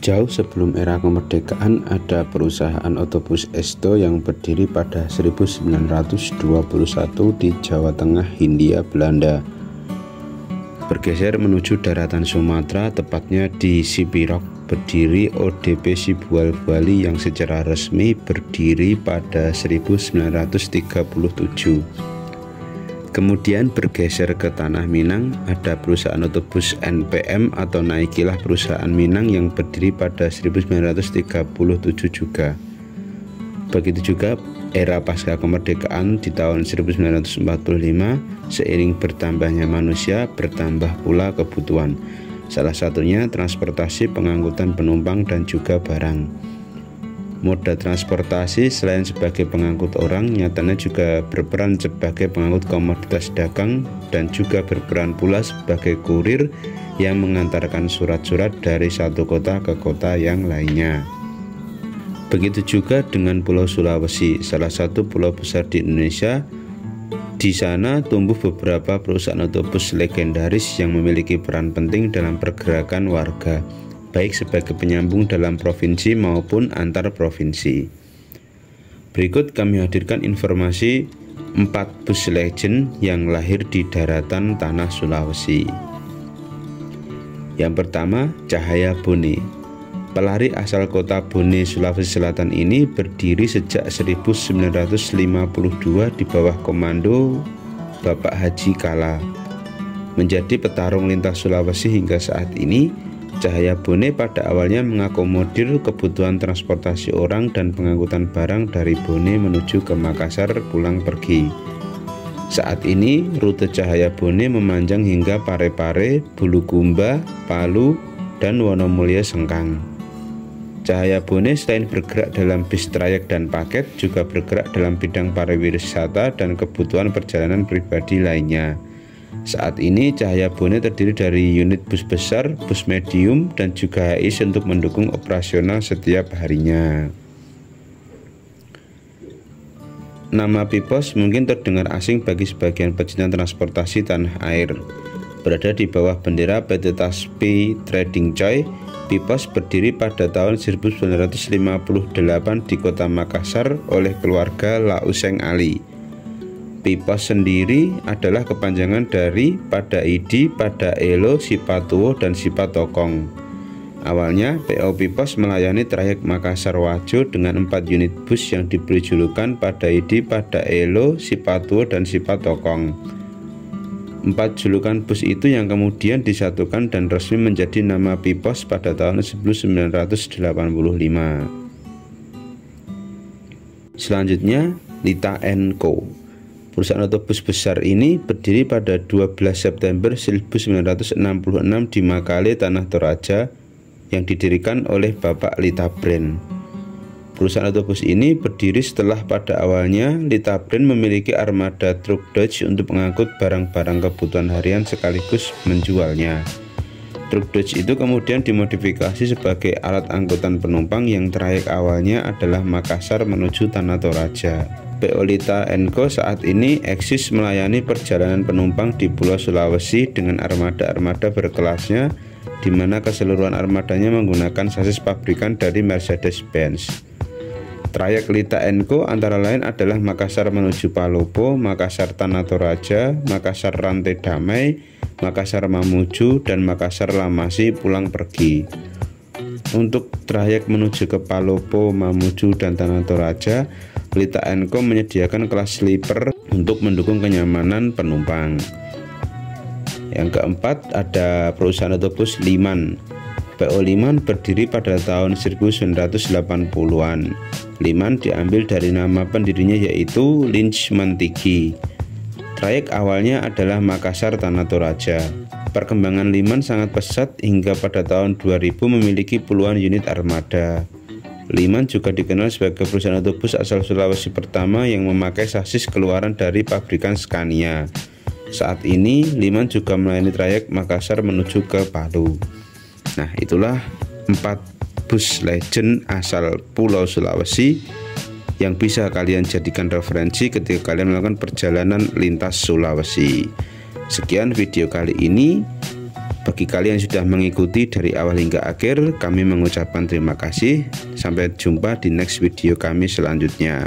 Jauh sebelum era kemerdekaan, ada perusahaan otobus Esto yang berdiri pada 1921 di Jawa Tengah, Hindia Belanda. Bergeser menuju daratan Sumatera, tepatnya di Sipirok, berdiri ODP Sibual Bali yang secara resmi berdiri pada 1937. Kemudian bergeser ke Tanah Minang, ada perusahaan otobus NPM atau Naikilah Perusahaan Minang yang berdiri pada 1937 juga. Begitu juga era pasca kemerdekaan di tahun 1945, seiring bertambahnya manusia, bertambah pula kebutuhan. Salah satunya transportasi pengangkutan penumpang dan juga barang. Moda transportasi selain sebagai pengangkut orang, nyatanya juga berperan sebagai pengangkut komoditas dagang dan juga berperan pula sebagai kurir yang mengantarkan surat-surat dari satu kota ke kota yang lainnya. Begitu juga dengan Pulau Sulawesi, salah satu pulau besar di Indonesia. Di sana tumbuh beberapa perusahaan otobus legendaris yang memiliki peran penting dalam pergerakan warga, baik sebagai penyambung dalam provinsi maupun antar provinsi. Berikut kami hadirkan informasi 4 bus legend yang lahir di daratan tanah Sulawesi. Yang pertama, Cahaya Bone. Pelari asal kota Bone, Sulawesi Selatan ini berdiri sejak 1952 di bawah komando Bapak Haji Kala. Menjadi petarung lintas Sulawesi hingga saat ini, Cahaya Bone pada awalnya mengakomodir kebutuhan transportasi orang dan pengangkutan barang dari Bone menuju ke Makassar pulang pergi. Saat ini rute Cahaya Bone memanjang hingga Parepare, Bulukumba, Palu, dan Wonomulyo Sengkang. Cahaya Bone selain bergerak dalam bis trayek dan paket, juga bergerak dalam bidang pariwisata dan kebutuhan perjalanan pribadi lainnya. Saat ini Cahaya Bone terdiri dari unit bus besar, bus medium, dan juga HIS untuk mendukung operasional setiap harinya. Nama Pipos mungkin terdengar asing bagi sebagian pecinta transportasi tanah air. Berada di bawah bendera PT Taspi Trading Choi, Pipos berdiri pada tahun 1958 di kota Makassar oleh keluarga Lauseng Ali. Pipos sendiri adalah kepanjangan dari Pada Idi, Pada Elo, Sipatuwo, dan Sipatokong. Awalnya PO Pipos melayani trayek Makassar Wajo dengan 4 unit bus yang diberi julukan Pada Idi, Pada Elo, Sipatuwo, dan Sipatokong. 4 julukan bus itu yang kemudian disatukan dan resmi menjadi nama Pipos pada tahun 1985. Selanjutnya, Lita & Co. Perusahaan otobus besar ini berdiri pada 12 September 1966 di Makale, Tanah Toraja, yang didirikan oleh Bapak Lita Brand. Perusahaan otobus ini berdiri setelah pada awalnya Lita Brand memiliki armada truk Dodge untuk mengangkut barang-barang kebutuhan harian sekaligus menjualnya. Truk Dodge itu kemudian dimodifikasi sebagai alat angkutan penumpang yang trayek awalnya adalah Makassar menuju Tanah Toraja. PO Lita & Co saat ini eksis melayani perjalanan penumpang di Pulau Sulawesi dengan armada-armada berkelasnya, di mana keseluruhan armadanya menggunakan sasis pabrikan dari Mercedes-Benz. Trayek Lita & Co antara lain adalah Makassar menuju Palopo, Makassar Tanah Toraja, Makassar Rantai Damai, Makassar Mamuju, dan Makassar Lamasi pulang pergi. Untuk trayek menuju ke Palopo, Mamuju, dan Tanah Toraja, Lita & Co menyediakan kelas sleeper untuk mendukung kenyamanan penumpang. Yang keempat, ada perusahaan otobus Liman. PO Liman berdiri pada tahun 1980-an. Liman diambil dari nama pendirinya yaitu Lynch Mantigi. Trayek awalnya adalah Makassar Tanah Toraja. Perkembangan Liman sangat pesat hingga pada tahun 2000 memiliki puluhan unit armada. Liman juga dikenal sebagai perusahaan otobus asal Sulawesi pertama yang memakai sasis keluaran dari pabrikan Scania. Saat ini Liman juga melayani trayek Makassar menuju ke Palu. Nah, itulah 4 bus legend asal Pulau Sulawesi yang bisa kalian jadikan referensi ketika kalian melakukan perjalanan lintas Sulawesi. Sekian video kali ini. Bagi kalian yang sudah mengikuti dari awal hingga akhir, kami mengucapkan terima kasih. Sampai jumpa di next video kami selanjutnya.